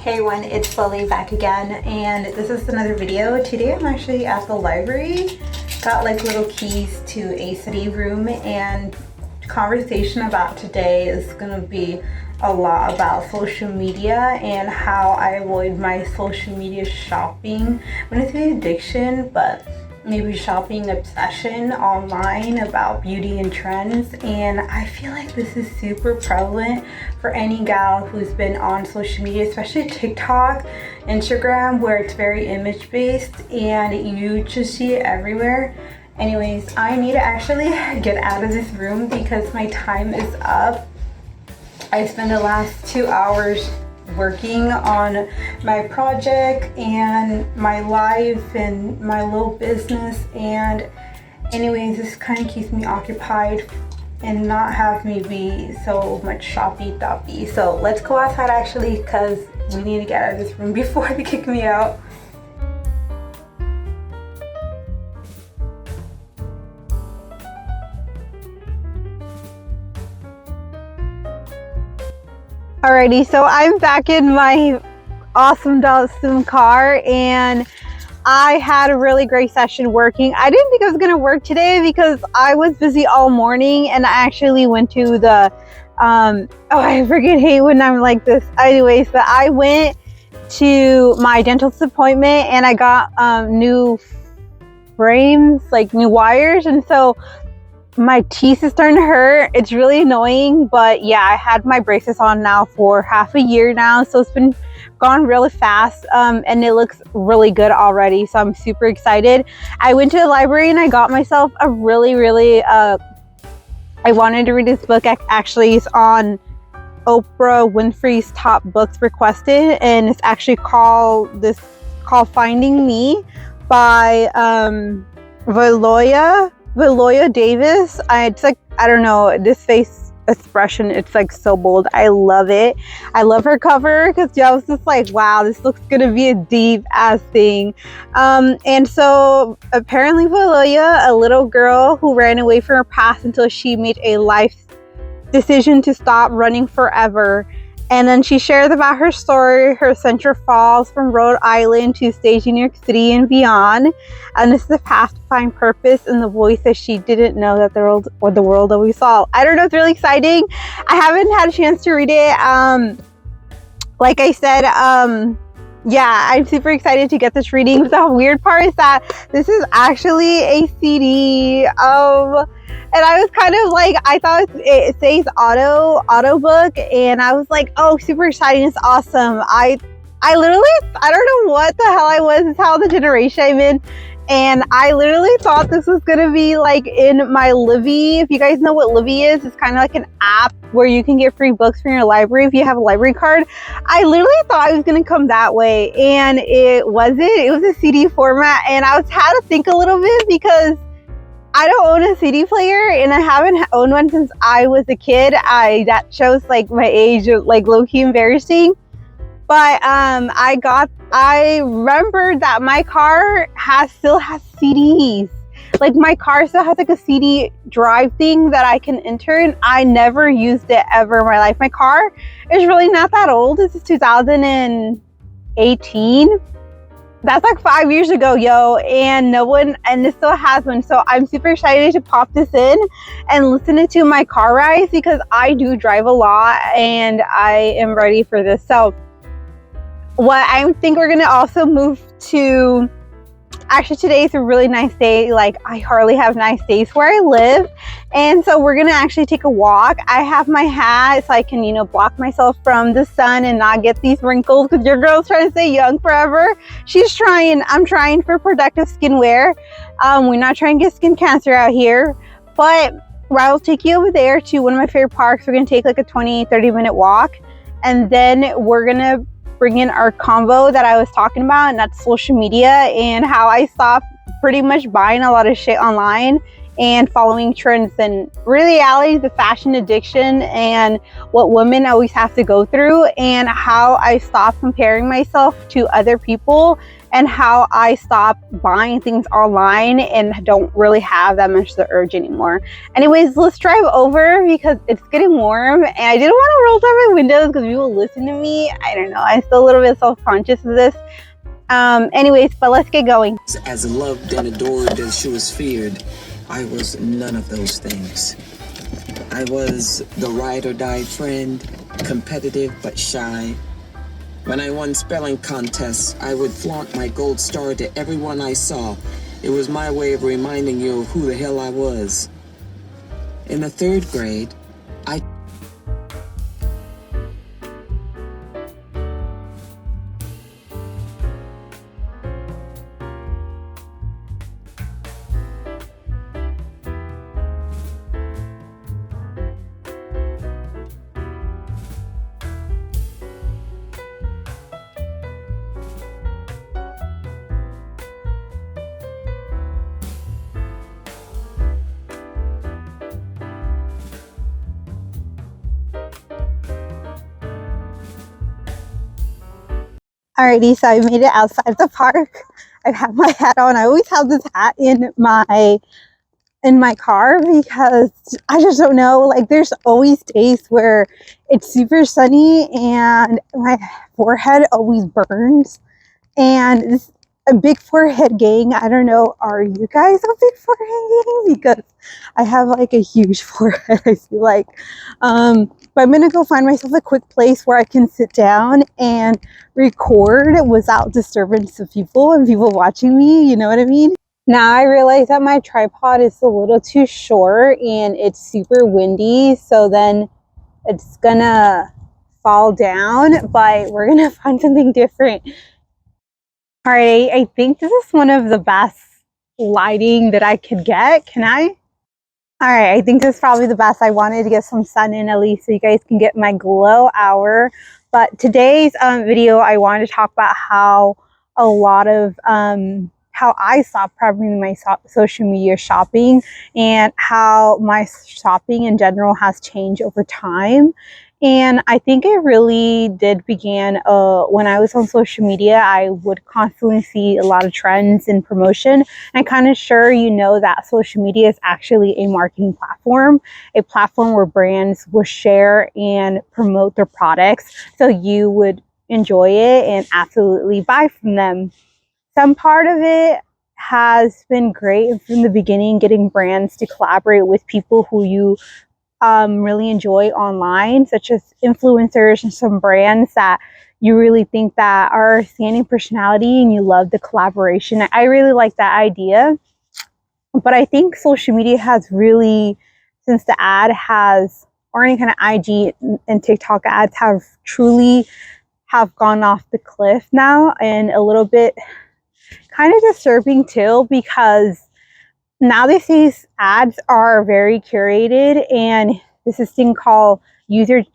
Hey everyone, it's Lily back again, and this is another video. Today I'm actually at the library. Got like little keys to a study room, and conversation about today is gonna be a lot about social media and how I avoid my social media shopping. I'm gonna say addiction, but maybe shopping obsession online about beauty and trends. And I feel like this is super prevalent for any gal who's been on social media, especially TikTok, Instagram, where it's very image based and you just see it everywhere. Anyways, I need to actually get out of this room because my time is up. I spent the last 2 hours working on my project and my life and my little business, and anyways, this kind of keeps me occupied and not have me be so much shoppy. So let's go outside actually, because we need to get out of this room before they kick me out. Alrighty, so I'm back in my awesome Datsun car, and I had a really great session working. I didn't think I was gonna work today because I was busy all morning, and I actually went to the I freaking hate when I'm like this. Anyways, but I went to my dentist appointment and I got new frames, like new wires, and so my teeth is starting to hurt. It's really annoying, but yeah, I had my braces on now for half a year now, so it's been gone really fast, and it looks really good already, so I'm super excited. I went to the library and I got myself a really I wanted to read this book. Actually, it's on Oprah Winfrey's top books requested, and it's actually called Finding Me by Valoya Davis. It's like, I don't know, this face expression, it's like so bold. I love it. I love her cover because I was just like, wow, this looks gonna be a deep ass thing. And so apparently Valoya, a little girl who ran away from her past until she made a life decision to stop running forever. And then she shares about her story, her Central Falls from Rhode Island to stage in New York City and beyond. And this is the path to find purpose in the voice that she didn't know that the world always saw. I don't know, it's really exciting. I haven't had a chance to read it. Like I said, yeah, I'm super excited to get this reading. The weird part is that this is actually a CD of, and I was kind of like, I thought it says auto book, and I was like, oh, super exciting, it's awesome. I literally, I don't know what the hell I was, it's how the generation I'm in, and I literally thought this was gonna be like in my Libby. If you guys know what Libby is, it's kind of like an app where you can get free books from your library if you have a library card. I literally thought it was gonna come that way, and it wasn't. It was a CD format, and I had to think a little bit because I don't own a CD player, and I haven't owned one since I was a kid. That shows like my age, like low-key embarrassing. But I remembered that my car still has CDs. Like my car still has like a CD drive thing that I can enter, and I never used it ever in my life. My car is really not that old. This is 2018. That's like 5 years ago, yo, and it still has one. So I'm super excited to pop this in and listen it to my car rides because I do drive a lot and I am ready for this. So what I think we're gonna also move to, actually today is a really nice day. Like I hardly have nice days where I live, and so we're gonna actually take a walk. I have my hat so I can, block myself from the sun and not get these wrinkles, because your girl's trying to stay young forever. She's trying. I'm trying for productive skin wear. We're not trying to get skin cancer out here, but I'll take you over there to one of my favorite parks. We're gonna take like a 20-30 minute walk, and then we're gonna bring in our combo that I was talking about, and that's social media and how I stopped pretty much buying a lot of shit online and following trends, and reality, the fashion addiction and what women always have to go through, and how I stopped comparing myself to other people and how I stopped buying things online and don't really have that much the urge anymore. Anyways, let's drive over because it's getting warm and I didn't want to roll down my windows because people listen to me. I don't know, I'm still a little bit self-conscious of this. Anyways, but let's get going. As loved and adored as she was feared, I was none of those things. I was the ride or die friend, competitive but shy. When I won spelling contests, I would flaunt my gold star to everyone I saw. It was my way of reminding you of who the hell I was. In the 3rd grade, I Alrighty, so I made it outside the park. I have my hat on. I always have this hat in my car because I just don't know, like there's always days where it's super sunny and my forehead always burns, and it's a big forehead gang. I don't know, are you guys a big forehead gang? Because I have like a huge forehead, I feel like. But I'm gonna go find myself a quick place where I can sit down and record without disturbance of people and people watching me, you know what I mean? Now I realize that my tripod is a little too short and it's super windy, so then it's gonna fall down, but we're gonna find something different. All right, I think this is one of the best lighting that I could get. Can I? All right, I think this is probably the best. I wanted to get some sun in at least so you guys can get my glow hour. But today's video, I wanted to talk about how a lot of how I stopped prepping my social media shopping and how my shopping in general has changed over time. And I think it really did begin when I was on social media. I would constantly see a lot of trends and promotion. And kind of sure you know that social media is actually a marketing platform, a platform where brands will share and promote their products so you would enjoy it and absolutely buy from them. Some part of it has been great from the beginning, getting brands to collaborate with people who you really enjoy online, such as influencers and some brands that you really think that are standing personality and you love the collaboration. I really like that idea. But I think social media has really, since the ad has, or any kind of IG and TikTok ads have truly have gone off the cliff now, and a little bit kind of disturbing too, because now these ads are very curated, and this is thing called user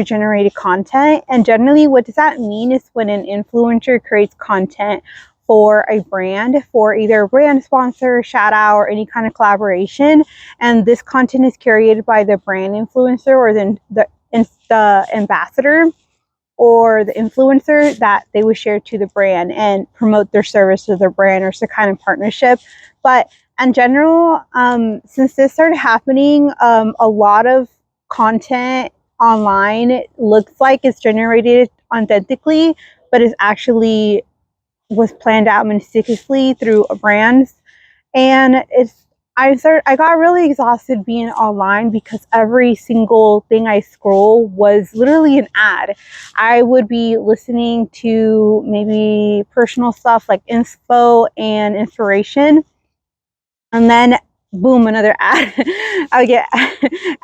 generated content. And generally what does that mean is when an influencer creates content for a brand, for either a brand sponsor, shout out, or any kind of collaboration, and this content is curated by the brand influencer or the ambassador or the influencer, that they would share to the brand and promote their service to their brand or some kind of partnership. But in general, since this started happening, a lot of content online looks like it's generated authentically, but it's actually was planned out meticulously through brands. And I got really exhausted being online because every single thing I scroll was literally an ad. I would be listening to maybe personal stuff like inspo and inspiration, and then boom, another ad. I would get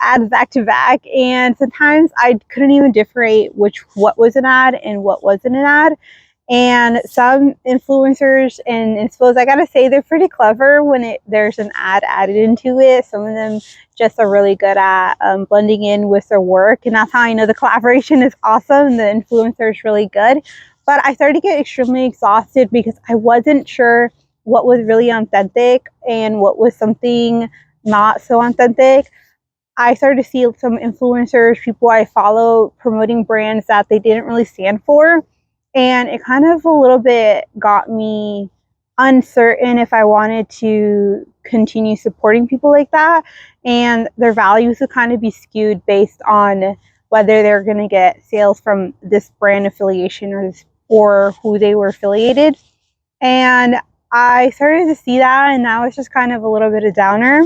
ads back to back, and sometimes I couldn't even differentiate what was an ad and what wasn't an ad. And some influencers and inspos, I gotta say, they're pretty clever when there's an ad added into it. Some of them just are really good at blending in with their work, and that's how I know the collaboration is awesome and the influencer is really good. But I started to get extremely exhausted because I wasn't sure what was really authentic and what was something not so authentic. I started to see some influencers, people I follow, promoting brands that they didn't really stand for. And it kind of a little bit got me uncertain if I wanted to continue supporting people like that. And their values would kind of be skewed based on whether they're going to get sales from this brand affiliation or who they were affiliated. And I started to see that, and that was just kind of a little bit of downer.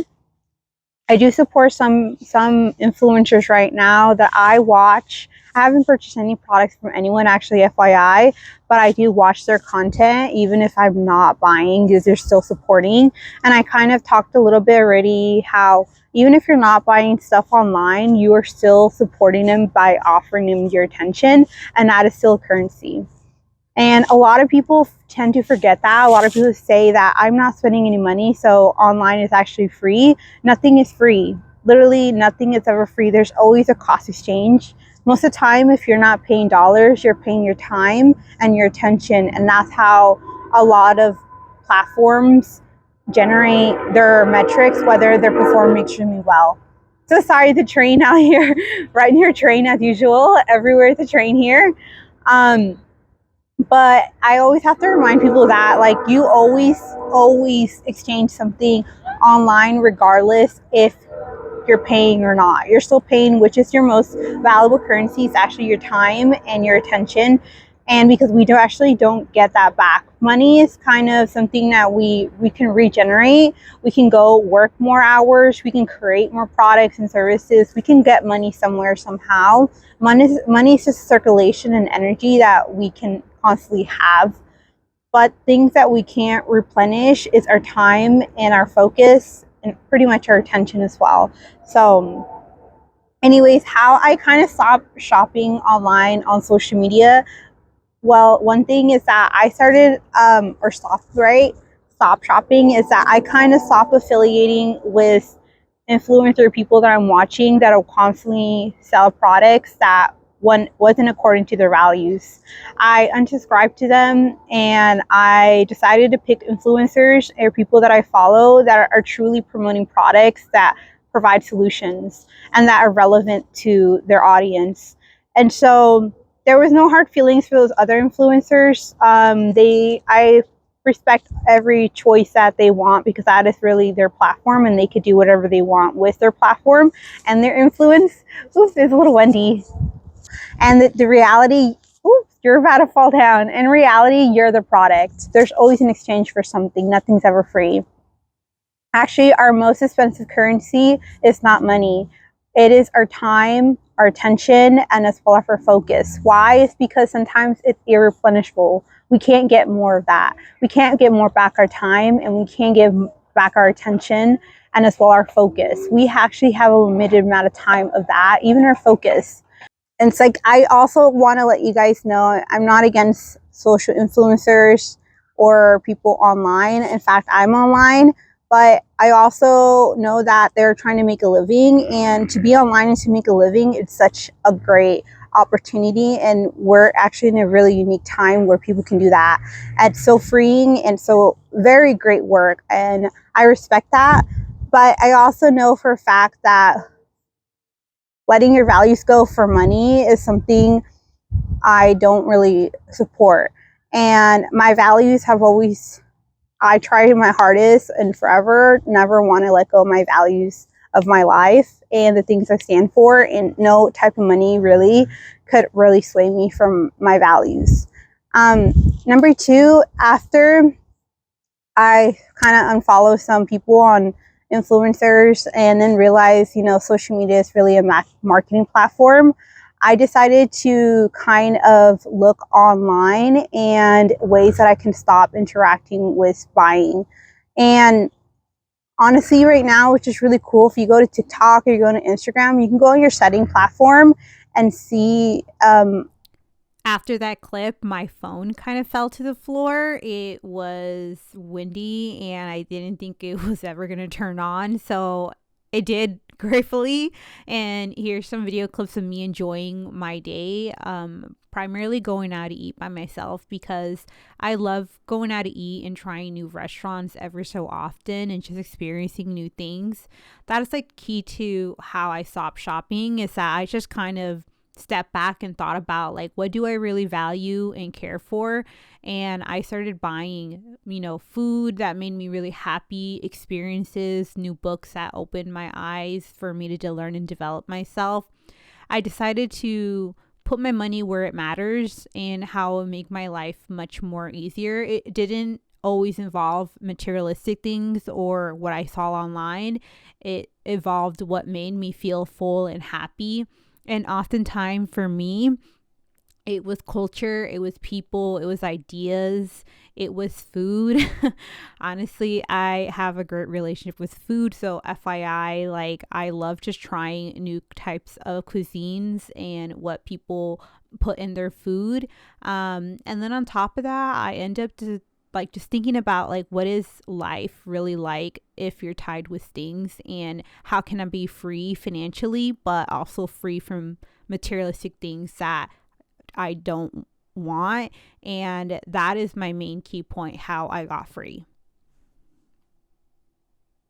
I do support some influencers right now that I watch. I haven't purchased any products from anyone, actually, FYI, but I do watch their content even if I'm not buying, because they're still supporting. And I kind of talked a little bit already how even if you're not buying stuff online, you are still supporting them by offering them your attention, and that is still currency. And a lot of people tend to forget that. A lot of people say that I'm not spending any money, so online is actually free. Nothing is free. Literally, nothing is ever free. There's always a cost exchange. Most of the time, if you're not paying dollars, you're paying your time and your attention. And that's how a lot of platforms generate their metrics, whether they're performing extremely well. So sorry, the train out here, right near train as usual. Everywhere is a train here. But I always have to remind people that, like, you always exchange something online regardless if you're paying or not. You're still paying, which is your most valuable currency. It's actually your time and your attention. And because we don't get that back. Money is kind of something that we can regenerate. We can go work more hours. We can create more products and services. We can get money somewhere somehow. Money is just circulation and energy that we can constantly have. But things that we can't replenish is our time and our focus and pretty much our attention as well. So anyways, how I kind of stopped shopping online on social media. Well, one thing is that I started, stop shopping, is that I kind of stopped affiliating with influencer people that I'm watching that will constantly sell products that wasn't according to their values. I unsubscribed to them, and I decided to pick influencers or people that I follow that are truly promoting products that provide solutions and that are relevant to their audience. And so there was no hard feelings for those other influencers. I respect every choice that they want, because that is really their platform, and they could do whatever they want with their platform and their influence. Oops, there's a little Wendy. And the reality, oops, you're about to fall down. In reality, you're the product. There's always an exchange for something. Nothing's ever free. Actually, our most expensive currency is not money. It is our time, our attention, and as well as our focus. Why? It's because sometimes it's irreplenishable. We can't get more of that. We can't get more back our time, and we can't give back our attention and as well our focus. We actually have a limited amount of time of that, even our focus. And it's like, I also want to let you guys know, I'm not against social influencers or people online. In fact, I'm online, but I also know that they're trying to make a living, and to be online and to make a living, it's such a great opportunity. And we're actually in a really unique time where people can do that. And it's so freeing and so very great work. And I respect that. But I also know for a fact that letting your values go for money is something I don't really support. And my values have always, I try my hardest and forever never want to let go of my values of my life and the things I stand for. And no type of money really could really sway me from my values. Number two, after I kind of unfollow some people on influencers and then realize, social media is really a marketing platform, I decided to kind of look online and ways that I can stop interacting with buying. And honestly, right now, which is really cool, if you go to TikTok or you go to Instagram, you can go on your setting platform and see after that clip, my phone kind of fell to the floor. It was windy and I didn't think it was ever going to turn on. So it did, gratefully. And here's some video clips of me enjoying my day. Primarily going out to eat by myself, because I love going out to eat and trying new restaurants ever so often and just experiencing new things. That is like key to how I stop shopping, is that I just kind of stepped back and thought about like, what do I really value and care for? And I started buying, food that made me really happy, experiences, new books that opened my eyes for me to learn and develop myself. I decided to put my money where it matters and how it would make my life much more easier. It didn't always involve materialistic things or what I saw online. It involved what made me feel full and happy. And oftentimes for me, it was culture, it was people, it was ideas, it was food. Honestly, I have a great relationship with food. So FYI, like I love just trying new types of cuisines and what people put in their food. And then on top of that, I end up just thinking about like, what is life really like if you're tied with things, and how can I be free financially but also free from materialistic things that I don't want. And that is my main key point, how I got free.